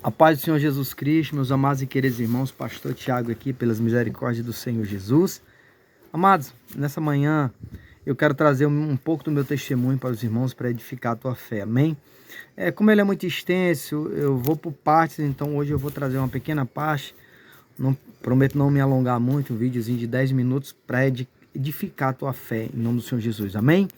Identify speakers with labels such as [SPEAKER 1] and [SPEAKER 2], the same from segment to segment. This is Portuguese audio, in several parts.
[SPEAKER 1] A paz do Senhor Jesus Cristo, meus amados e queridos irmãos, pastor Tiago aqui, pelas misericórdias do Senhor Jesus. Amados, nessa manhã eu quero trazer um pouco do meu testemunho para os irmãos, para edificar a tua fé, amém? Como ele é muito extenso, eu vou por partes, então hoje eu vou trazer uma pequena parte. Prometo não me alongar muito, um videozinho de 10 minutos para edificar a tua fé, em nome do Senhor Jesus, amém?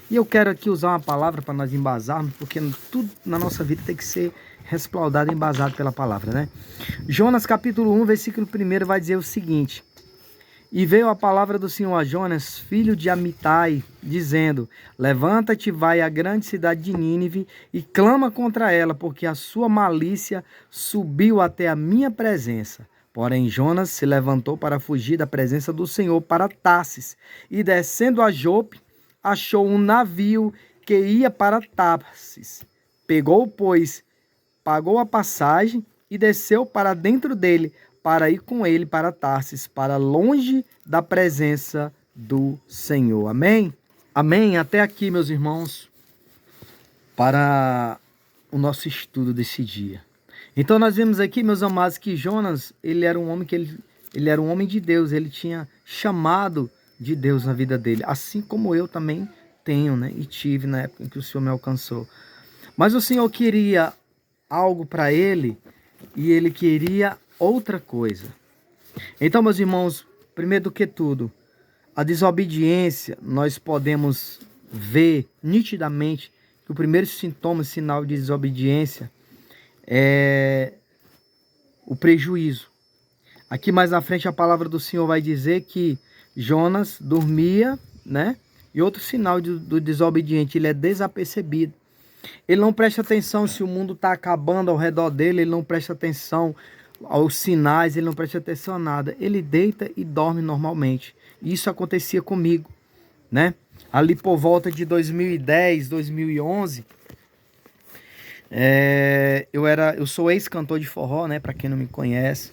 [SPEAKER 1] E eu quero aqui usar uma palavra para nós embasarmos, porque tudo na nossa vida tem que ser respaldado e embasado pela palavra, né? Jonas capítulo 1, versículo 1 vai dizer o seguinte: E veio a palavra do Senhor a Jonas, filho de Amitai, dizendo: Levanta-te, vai à grande cidade de Nínive e clama contra ela, porque a sua malícia subiu até a minha presença. Porém, Jonas se levantou para fugir da presença do Senhor para Tarsis, e descendo a Jope, achou um navio que ia para Tarsis. Pegou, pois, pagou a passagem e desceu para dentro dele, para ir com ele para Tarsis, para longe da presença do Senhor. Amém? Amém? Até aqui, meus irmãos, para o nosso estudo desse dia. Então nós vemos aqui, meus amados, que Jonas, ele era um homem ele era um homem de Deus, ele tinha chamado de Deus na vida dele, assim como eu também tenho, né? E tive na época em que o Senhor me alcançou. Mas o Senhor queria algo para ele e ele queria outra coisa. Então, meus irmãos, primeiro do que tudo, a desobediência, nós podemos ver nitidamente que o primeiro sintoma, sinal de desobediência é o prejuízo. Aqui mais na frente a palavra do Senhor vai dizer que Jonas dormia, né? E outro sinal do desobediente, ele é desapercebido. Ele não presta atenção se o mundo está acabando ao redor dele, ele não presta atenção aos sinais, ele não presta atenção a nada. Ele deita e dorme normalmente. Isso acontecia comigo, né? Ali por volta de 2010, 2011, eu sou ex-cantor de forró, né? Para quem não me conhece.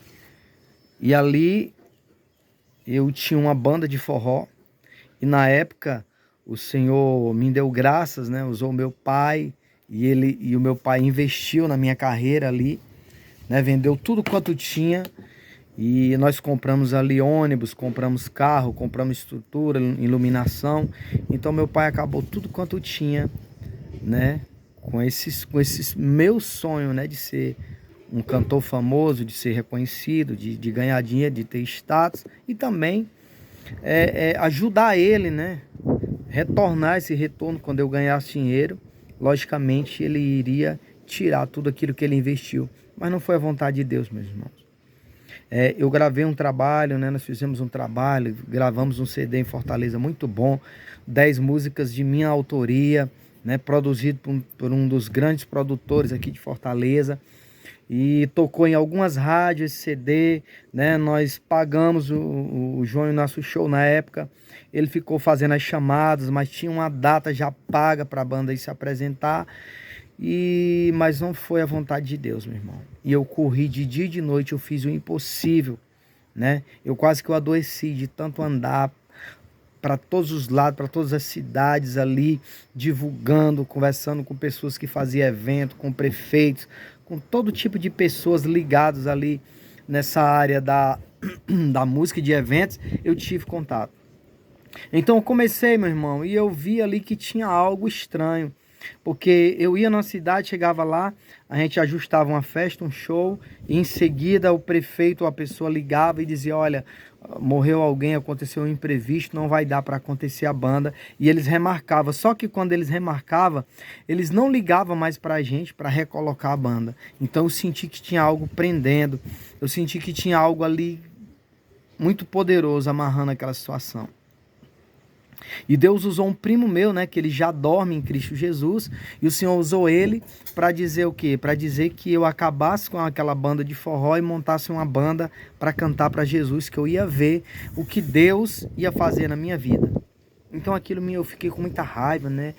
[SPEAKER 1] E ali eu tinha uma banda de forró. E na época o Senhor me deu graças, né? Usou o meu pai. E o meu pai investiu na minha carreira ali, né? Vendeu tudo quanto tinha. E nós compramos ali ônibus, compramos carro, compramos estrutura, iluminação. Então meu pai acabou tudo quanto tinha, né? Com esses meus sonhos, né? De ser um cantor famoso, de ser reconhecido, de ganhar dinheiro, de ter status. E também ajudar ele, né? Retornar esse retorno quando eu ganhasse dinheiro. Logicamente ele iria tirar tudo aquilo que ele investiu. Mas não foi a vontade de Deus, meus irmãos. Eu gravei um trabalho, né? Nós fizemos um trabalho, gravamos um CD em Fortaleza muito bom. 10 músicas de minha autoria, né? Produzido por um dos grandes produtores aqui de Fortaleza. E tocou em algumas rádios esse CD, né? Nós pagamos o João, nosso show na época. Ele ficou fazendo as chamadas, mas tinha uma data já paga para a banda ir se apresentar. Mas não foi a vontade de Deus, meu irmão. E eu corri de dia e de noite, eu fiz o impossível, né? Eu quase que eu adoeci de tanto andar para todos os lados, para todas as cidades ali, divulgando, conversando com pessoas que faziam evento, com prefeitos, com todo tipo de pessoas ligadas ali nessa área da música e de eventos. Eu tive contato. Então eu comecei, meu irmão, e eu vi ali que tinha algo estranho. Porque eu ia na cidade, chegava lá, a gente ajustava uma festa, um show, e em seguida o prefeito ou a pessoa ligava e dizia: olha, morreu alguém, aconteceu um imprevisto, não vai dar para acontecer a banda. E eles remarcavam. Só que quando eles remarcavam, eles não ligavam mais para a gente para recolocar a banda. Então eu senti que tinha algo prendendo, eu senti que tinha algo ali muito poderoso amarrando aquela situação. E Deus usou um primo meu, né, que ele já dorme em Cristo Jesus, e o Senhor usou ele para dizer o quê? Para dizer que eu acabasse com aquela banda de forró e montasse uma banda para cantar para Jesus, que eu ia ver o que Deus ia fazer na minha vida. Então aquilo eu fiquei com muita raiva, né?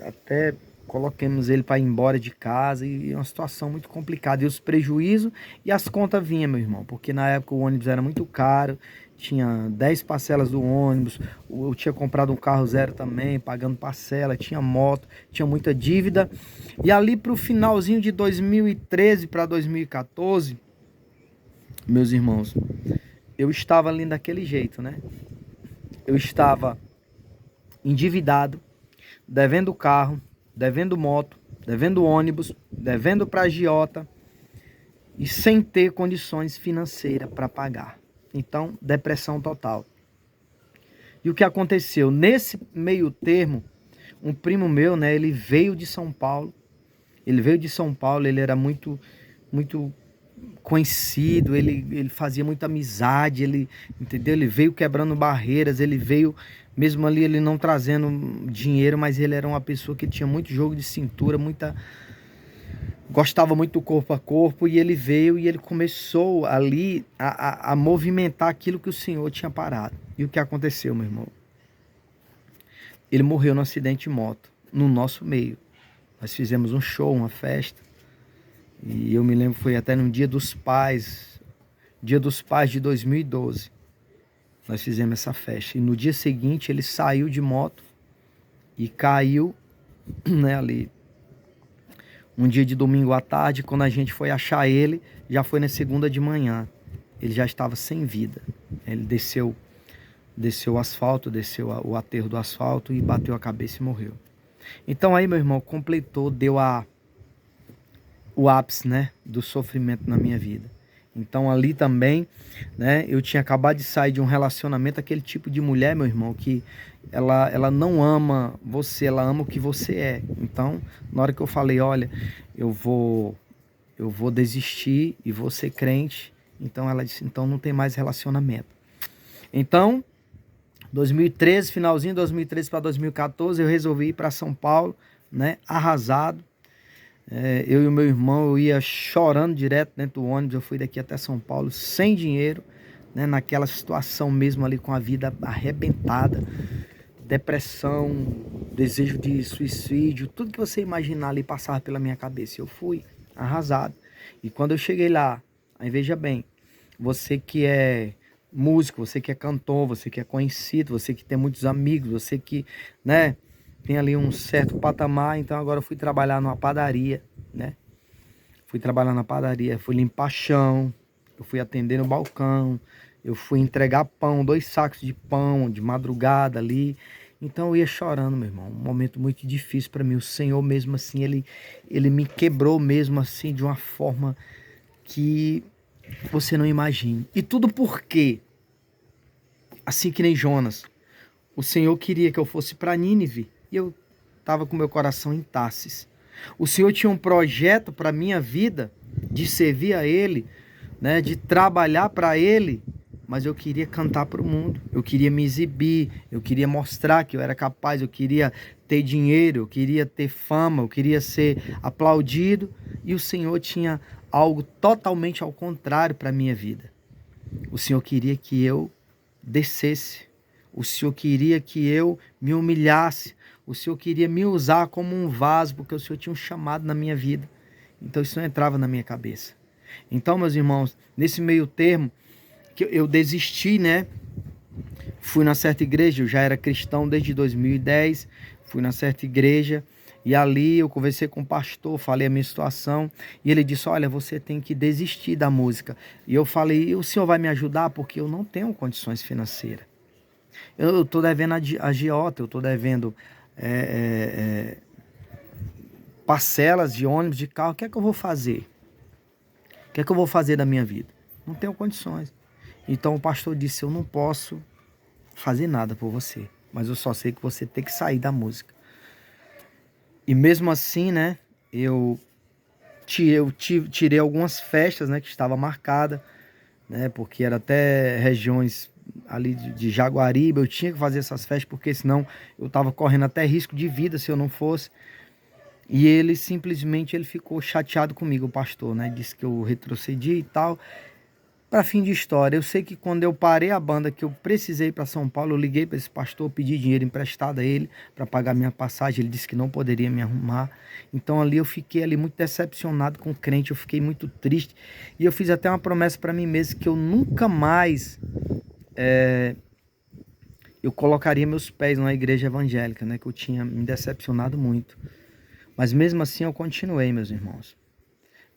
[SPEAKER 1] Até coloquemos ele para ir embora de casa, e é uma situação muito complicada. E os prejuízos e as contas vinham, meu irmão, porque na época o ônibus era muito caro, tinha 10 parcelas do ônibus, eu tinha comprado um carro zero também, pagando parcela, tinha moto, tinha muita dívida. E ali para o finalzinho de 2013 para 2014, meus irmãos, eu estava ali daquele jeito, né? Eu estava endividado, devendo carro, devendo moto, devendo ônibus, devendo para agiota e sem ter condições financeiras para pagar. Então, depressão total. E o que aconteceu? Nesse meio termo, um primo meu, né, ele veio de São Paulo. Ele veio de São Paulo, ele era muito conhecido, ele fazia muita amizade, entendeu? Ele veio quebrando barreiras, ele veio, mesmo ali ele não trazendo dinheiro, mas ele era uma pessoa que tinha muito jogo de cintura, gostava muito do corpo a corpo, e ele veio e ele começou ali a movimentar aquilo que o Senhor tinha parado. E o que aconteceu, meu irmão? Ele morreu num acidente de moto, no nosso meio. Nós fizemos um show, uma festa, e eu me lembro, foi até no Dia dos Pais de 2012. Nós fizemos essa festa. E no dia seguinte ele saiu de moto e caiu, né, ali. Um dia de domingo à tarde, quando a gente foi achar ele, já foi na segunda de manhã. Ele já estava sem vida. Ele desceu o asfalto, desceu o aterro do asfalto e bateu a cabeça e morreu. Então aí, meu irmão, completou, deu o ápice, né, do sofrimento na minha vida. Então ali também, né, eu tinha acabado de sair de um relacionamento, aquele tipo de mulher, meu irmão, que ela não ama você, ela ama o que você é. Então, na hora que eu falei, olha, eu vou desistir e vou ser crente, então ela disse, então não tem mais relacionamento. Então, 2013, finalzinho de 2013 para 2014, eu resolvi ir para São Paulo, né, arrasado. Eu e o meu irmão, eu ia chorando direto dentro do ônibus. Eu fui daqui até São Paulo sem dinheiro, né, naquela situação mesmo ali, com a vida arrebentada, depressão, desejo de suicídio, tudo que você imaginar ali passava pela minha cabeça. Eu fui arrasado. E quando eu cheguei lá, aí veja bem, você que é músico, você que é cantor, você que é conhecido, você que tem muitos amigos, você que, né, tem ali um certo patamar. Então agora eu fui trabalhar numa padaria, né? Fui trabalhar na padaria, fui limpar chão, eu fui atender no balcão, eu fui entregar pão, 2 sacos de pão de madrugada ali. Então eu ia chorando, meu irmão, um momento muito difícil para mim. O Senhor mesmo assim, ele me quebrou mesmo assim de uma forma que você não imagina. E tudo por quê? Assim que nem Jonas, o Senhor queria que eu fosse para Nínive e eu estava com meu coração em Tarsis. O Senhor tinha um projeto para a minha vida, de servir a Ele, né, de trabalhar para Ele, mas eu queria cantar para o mundo, eu queria me exibir, eu queria mostrar que eu era capaz, eu queria ter dinheiro, eu queria ter fama, eu queria ser aplaudido, e o Senhor tinha algo totalmente ao contrário para a minha vida. O Senhor queria que eu descesse, o Senhor queria que eu me humilhasse, o Senhor queria me usar como um vaso, porque o Senhor tinha um chamado na minha vida. Então isso não entrava na minha cabeça. Então, meus irmãos, nesse meio termo, que eu desisti, né? Fui na certa igreja, eu já era cristão desde 2010, fui na certa igreja, e ali eu conversei com o pastor, falei a minha situação, e ele disse, olha, você tem que desistir da música. E eu falei, o senhor vai me ajudar? Porque eu não tenho condições financeiras. Eu estou devendo a agiota, eu estou devendo parcelas de ônibus, de carro. O que é que eu vou fazer? O que é que eu vou fazer da minha vida? Não tenho condições. Então o pastor disse, eu não posso fazer nada por você, mas eu só sei que você tem que sair da música. E mesmo assim, né, eu tirei algumas festas, né, que estava marcada, né, porque era até regiões ali de Jaguaribe, eu tinha que fazer essas festas, porque senão eu estava correndo até risco de vida se eu não fosse. E ele simplesmente ficou chateado comigo, o pastor, né, disse que eu retrocedi e tal. Para fim de história, eu sei que quando eu parei a banda, que eu precisei para São Paulo, eu liguei para esse pastor, pedi dinheiro emprestado a ele para pagar minha passagem. Ele disse que não poderia me arrumar. Então ali eu fiquei ali muito decepcionado com o crente, eu fiquei muito triste. E eu fiz até uma promessa para mim mesmo que eu nunca mais eu colocaria meus pés numa igreja evangélica, né? Que eu tinha me decepcionado muito. Mas mesmo assim eu continuei, meus irmãos.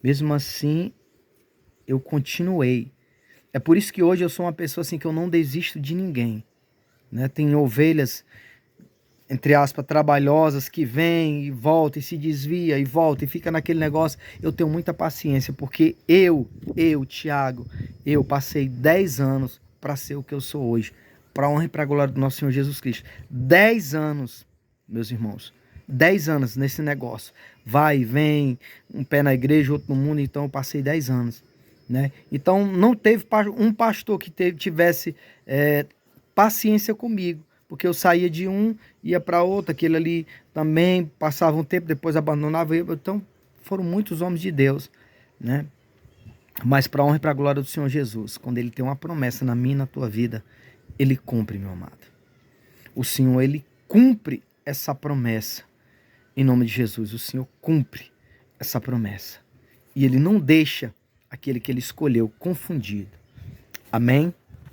[SPEAKER 1] Mesmo assim eu continuei. É por isso que hoje eu sou uma pessoa assim que eu não desisto de ninguém, né? Tem ovelhas, entre aspas, trabalhosas que vêm e voltam e se desvia e volta e fica naquele negócio. Eu tenho muita paciência porque Tiago, eu passei 10 anos para ser o que eu sou hoje, para a honra e para a glória do nosso Senhor Jesus Cristo. 10 anos, meus irmãos. 10 anos nesse negócio. Vai e vem, um pé na igreja, outro no mundo, então eu passei 10 anos. Né? Então não teve um pastor que tivesse paciência comigo, porque eu saía de um, ia para outro, aquele ali também passava um tempo, depois abandonava. Então foram muitos homens de Deus, né? Mas para a honra e para a glória do Senhor Jesus, quando ele tem uma promessa na minha e na tua vida, ele cumpre, meu amado. O Senhor, ele cumpre essa promessa. Em nome de Jesus, o Senhor cumpre essa promessa. E ele não deixa aquele que ele escolheu confundido. Amém?